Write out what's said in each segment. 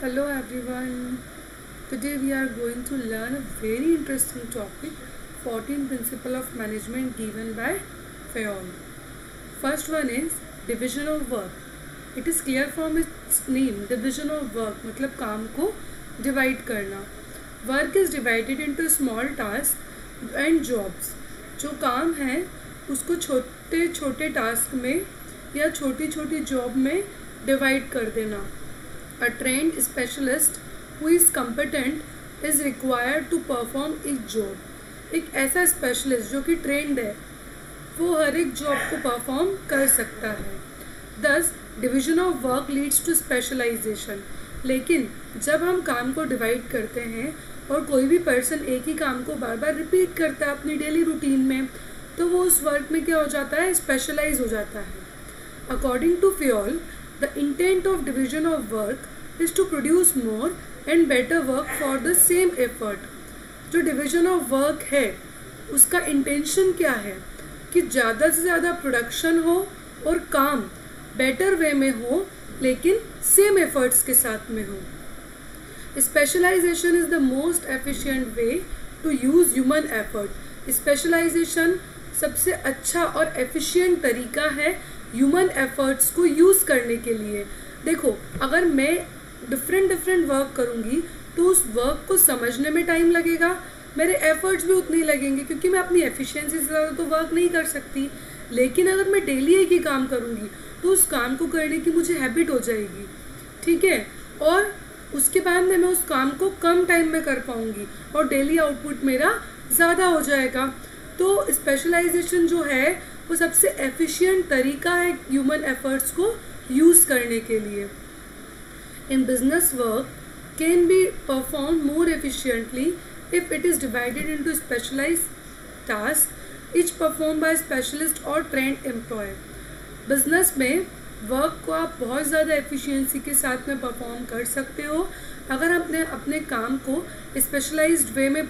Hello everyone. Today we are going to learn a very interesting topic, 14 Principles of Management given by Fayol. First one is division of work. It is clear from its name, division of work मतलब काम को divide करना. Work is divided into small tasks and jobs. जो काम है उसको छोटे छोटे टास्क में या छोटी छोटी जॉब में डिवाइड कर देना. A trained specialist who is competent is required to perform each job. एक ऐसा स्पेशलिस्ट जो कि ट्रेंड है वो हर एक जॉब को परफॉर्म कर सकता है. Thus, division of work leads to specialization. लेकिन जब हम काम को डिवाइड करते हैं और कोई भी पर्सन एक ही काम को बार बार रिपीट करता है अपनी डेली रूटीन में, तो वो उस वर्क में क्या हो जाता है, स्पेशलाइज हो जाता है. According to Fayol, the intent of division of work is to produce more and better work for the same effort. जो division of work है उसका इंटेंशन क्या है कि ज़्यादा से ज़्यादा प्रोडक्शन हो और काम बेटर वे में हो लेकिन सेम एफर्ट्स के साथ में हो. Specialisation is the most efficient way to use human effort. Specialisation सबसे अच्छा और एफिशिएंट तरीका है ह्यूमन एफर्ट्स को यूज़ करने के लिए. देखो, अगर मैं डिफरेंट वर्क करूँगी तो उस वर्क को समझने में टाइम लगेगा, मेरे एफर्ट्स भी उतने ही लगेंगे क्योंकि मैं अपनी एफिशिएंसी से ज़्यादा तो वर्क नहीं कर सकती. लेकिन अगर मैं डेली एक ही काम करूँगी तो उस काम को करने की मुझे हैबिट हो जाएगी, ठीक है, और उसके बाद में मैं उस काम को कम टाइम में कर पाऊँगी और डेली आउटपुट मेरा ज़्यादा हो जाएगा. तो स्पेशलाइजेशन जो है वो सबसे एफिशिएंट तरीका है ह्यूमन एफर्ट्स को यूज़ करने के लिए. In business work can be perform more efficiently if it is divided into specialised task each perform by specialist और ट्रेंड एम्प्लॉय. बिजनेस में वर्क को आप बहुत ज़्यादा एफिशिएंसी के साथ में परफॉर्म कर सकते हो अगर आपने अपने काम को स्पेशलाइज्ड वे में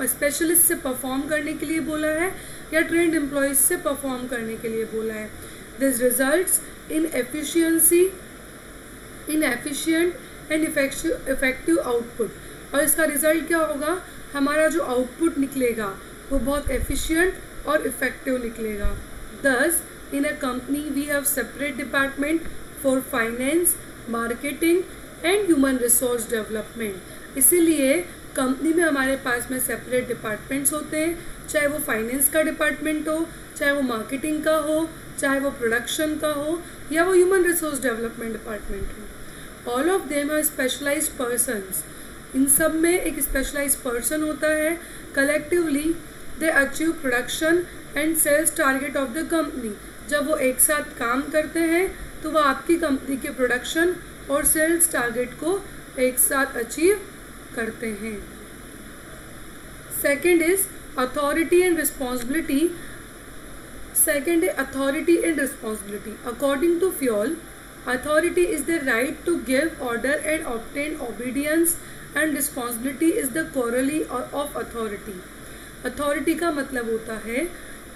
स्पेशलिस्ट से परफॉर्म करने के लिए बोला है या ट्रेंड एम्प्लॉयज़ से परफॉर्म करने के लिए बोला है. This results in efficient and effective output. और इसका रिजल्ट क्या होगा, हमारा जो आउटपुट निकलेगा वो बहुत एफिशिएंट और इफेक्टिव निकलेगा. Thus, in a company we have separate department for finance, marketing and human resource development. इसीलिए कंपनी में हमारे पास में सेपरेट डिपार्टमेंट्स होते हैं, चाहे वो फाइनेंस का डिपार्टमेंट हो, चाहे वो मार्केटिंग का हो, चाहे वो प्रोडक्शन का हो या वो ह्यूमन रिसोर्स डेवलपमेंट डिपार्टमेंट हो. All of them are specialised persons. इन सब में एक स्पेशलाइज्ड पर्सन होता है. Collectively they achieve production and sales target of the company. जब वो एक साथ काम करते हैं तो वो आपकी कंपनी के प्रोडक्शन और सेल्स टारगेट को एक साथ अचीव करते हैं. Second is authority and responsibility. According to Fayol, authority is the right to give order and obtain obedience and responsibility is the corollary of authority. Authority का मतलब होता है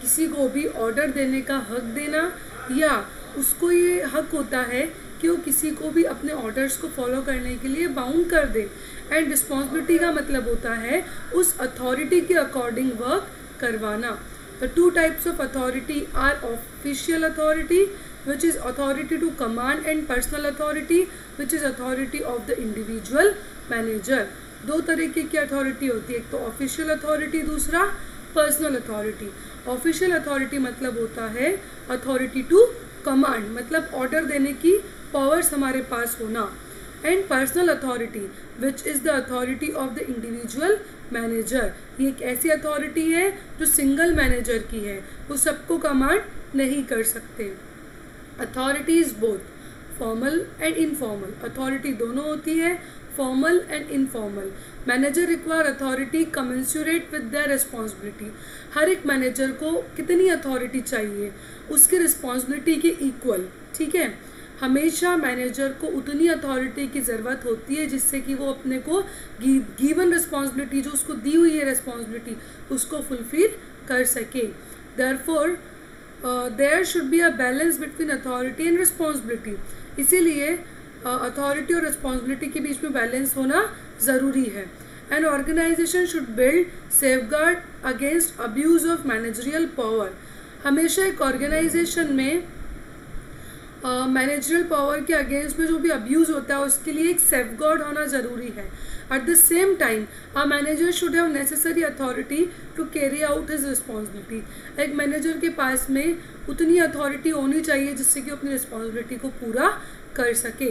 किसी को भी ऑर्डर देने का हक देना, या उसको ये हक होता है कि वो किसी को भी अपने ऑर्डर्स को फॉलो करने के लिए बाउंड कर दे. एंड रिस्पॉन्सिबिलिटी का मतलब होता है उस अथॉरिटी के अकॉर्डिंग वर्क करवाना. The two types of authority are official authority which is authority to command and personal authority which is authority of the individual manager. दो तरीके की अथॉरिटी होती है, एक तो ऑफिशियल अथॉरिटी, दूसरा पर्सनल अथॉरिटी. ऑफिशियल अथॉरिटी मतलब होता है अथॉरिटी टू कमांड, मतलब ऑर्डर देने की पावर्स हमारे पास होना. And personal authority which is the authority of the individual manager. ये एक ऐसी अथॉरिटी है जो सिंगल मैनेजर की है, वो सबको कमांड नहीं कर सकते. Authority is both formal and informal. Authority दोनों होती है, formal and informal. Manager require authority commensurate with their responsibility. हर एक मैनेजर को कितनी अथॉरिटी चाहिए, उसकी रिस्पॉन्सिबिलिटी के इक्वल, ठीक है. हमेशा मैनेजर को उतनी अथॉरिटी की ज़रूरत होती है जिससे कि वो अपने को गिवन रिस्पॉन्सिबिलिटी, जो उसको दी हुई है रिस्पॉन्सिबिलिटी, उसको फुलफिल कर सके. Therefore there should be a balance between authority and responsibility. इसीलिए अथॉरिटी और रिस्पॉन्सिबिलिटी के बीच में बैलेंस होना ज़रूरी है। An organisation should build safeguard against abuse of managerial power. हमेशा एक ऑर्गेनाइजेशन में मैनेजरियल पावर के अगेंस्ट में जो भी अब्यूज़ होता है उसके लिए एक सेफगार्ड होना ज़रूरी है। At the same time a manager should have necessary authority to carry out his responsibility. एक मैनेजर के पास में उतनी अथॉरिटी होनी चाहिए जिससे कि अपनी रिस्पॉन्सिबिलिटी को पूरा कर सके।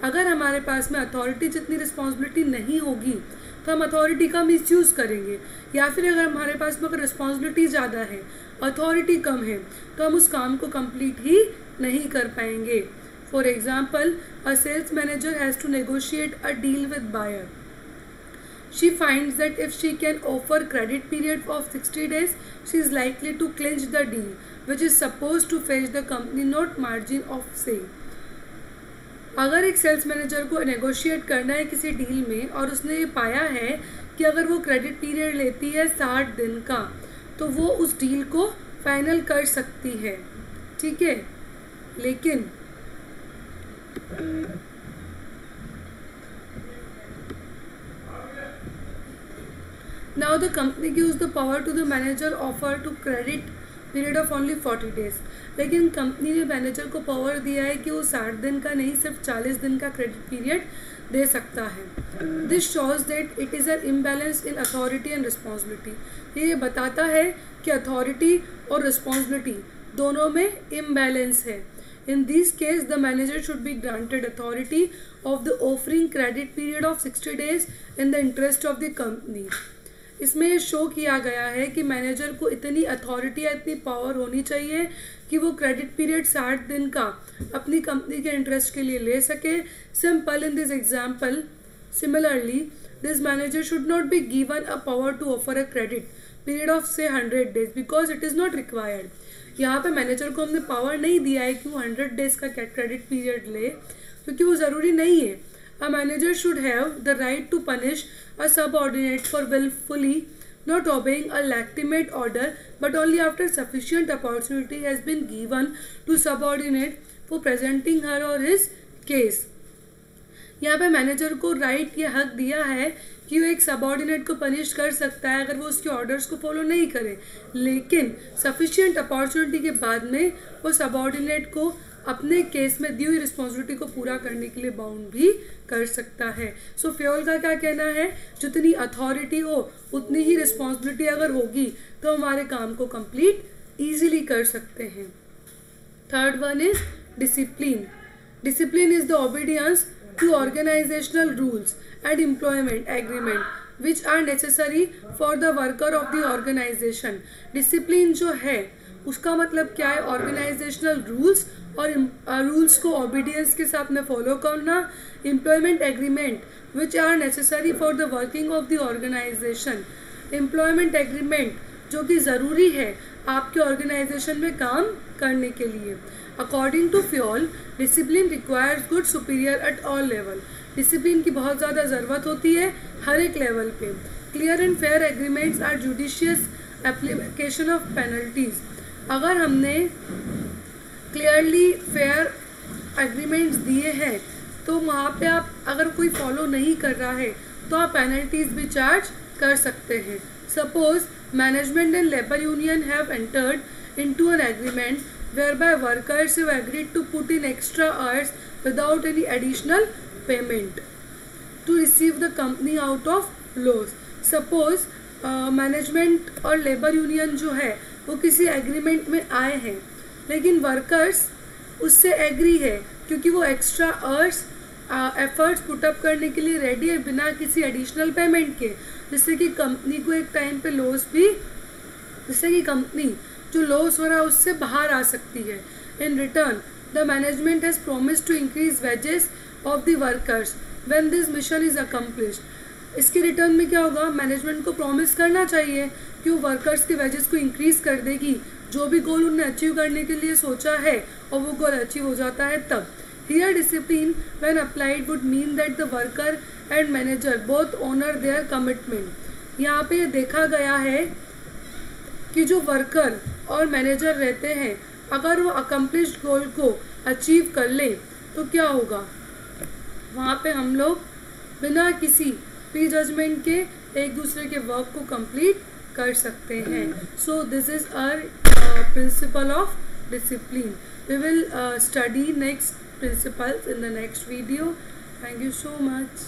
अगर हमारे पास में अथॉरिटी जितनी रिस्पॉन्सिबिलिटी नहीं होगी तो हम अथॉरिटी का मिसयूज़ करेंगे, या फिर अगर हमारे पास में अगर रिस्पॉन्सिबिलिटी ज़्यादा है अथॉरिटी कम है तो हम उस काम को कंप्लीट ही नहीं कर पाएंगे। For example, a sales manager has to negotiate a deal with buyer. She finds that if she can offer credit period of 60 days, she is likely to clinch the deal, which is supposed to fetch the company not margin of sale. अगर एक sales manager को negotiate करना है किसी deal में और उसने ये पाया है कि अगर वो क्रेडिट पीरियड लेती है 60 दिन का तो वो उस डील को फाइनल कर सकती है, ठीक है। लेकिन now the company gives the power to the manager offer to credit period of only 40 days। लेकिन कंपनी ने मैनेजर को पावर दिया है कि वो 60 दिन का नहीं सिर्फ 40 दिन का क्रेडिट पीरियड दे सकता है। This shows that it is an imbalance in authority and responsibility. ये बताता है कि अथॉरिटी और रिस्पॉन्सिबिलिटी दोनों में इम्बैलेंस है। In this case, the manager should be granted authority of the offering credit period of 60 days in the interest of the company। इसमें ये शो किया गया है कि मैनेजर को इतनी अथॉरिटी या इतनी पावर होनी चाहिए कि वो क्रेडिट पीरियड 60 दिन का अपनी कंपनी के इंटरेस्ट के लिए ले सके। Simple in this example, similarly this manager should not be given a power to offer a credit period of say 100 days because it is not required. यहाँ पे मैनेजर को हमने पावर नहीं दिया है कि वो 100 डेज का क्रेडिट पीरियड ले, क्योंकि वो ज़रूरी नहीं है। A manager should have the right to punish a subordinate for willfully not obeying a legitimate order, but only after sufficient opportunity has been given to subordinate for presenting her or his case। यहाँ पे manager को right ये हक दिया है कि वो एक सबऑर्डिनेट को पनिश कर सकता है अगर वो उसके ऑर्डर्स को फॉलो नहीं करे, लेकिन सफिशिएंट अपॉर्चुनिटी के बाद में वो सबऑर्डिनेट को अपने केस में दी हुई रिस्पॉन्सिबिलिटी को पूरा करने के लिए बाउंड भी कर सकता है। सो फ्योल का क्या कहना है, जितनी अथॉरिटी हो उतनी ही रिस्पॉन्सिबिलिटी अगर होगी तो हमारे काम को कंप्लीट ईजिली कर सकते हैं। Third one is discipline. Discipline is the obedience to organisational rules and employment agreement which are necessary for the worker of the organisation. Discipline जो है उसका मतलब क्या है, ऑर्गेनाइजेशनल रूल्स और रूल्स को ओबीडियंस के साथ में फॉलो करना। Employment agreement which are necessary for the working of the organisation. Employment agreement जो कि ज़रूरी है आपके ऑर्गेनाइजेशन में काम करने के लिए। According to Fayol, discipline requires good superior at all level. Discipline की बहुत ज़्यादा ज़रूरत होती है हर एक लेवल पे। Clear and fair agreements are judicious application of penalties. अगर हमने क्लियरली फेयर एग्रीमेंट्स दिए हैं तो वहाँ पे आप अगर कोई फॉलो नहीं कर रहा है तो आप पेनल्टीज भी चार्ज कर सकते हैं। Suppose management and labour union have entered into an agreement whereby workers have agreed to put in extra hours without any additional payment to receive the company out of loss। Suppose management और labour union जो है वो किसी agreement में आए हैं लेकिन workers उससे एग्री है क्योंकि वो एक्स्ट्रा आवर्स एफर्ट्स पुटअप करने के लिए रेडी है बिना किसी एडिशनल पेमेंट के, जिससे कि कंपनी को एक टाइम पे लॉस भी, जिससे कि कंपनी जो लॉस हो रहा है उससे बाहर आ सकती है। In return the management has promised to increase wages of the workers when this mission is accomplished. इसके रिटर्न में क्या होगा, मैनेजमेंट को प्रॉमिस करना चाहिए कि वो वर्कर्स के वेजेस को इंक्रीज कर देगी जो भी गोल उन्होंने अचीव करने के लिए सोचा है और वो गोल अचीव हो जाता है तब। Here discipline when applied would mean that the worker and manager both honour their commitment. यहाँ पे देखा गया है कि जो वर्कर और मैनेजर रहते हैं अगर वो अकम्प्लिश्ड गोल को अचीव कर ले तो क्या होगा, वहाँ पे हम लोग बिना किसी प्री जजमेंट के एक दूसरे के वर्क को कंप्लीट कर सकते हैं. So this is our principle of discipline. We will study next principles in the next video. Thank you so much.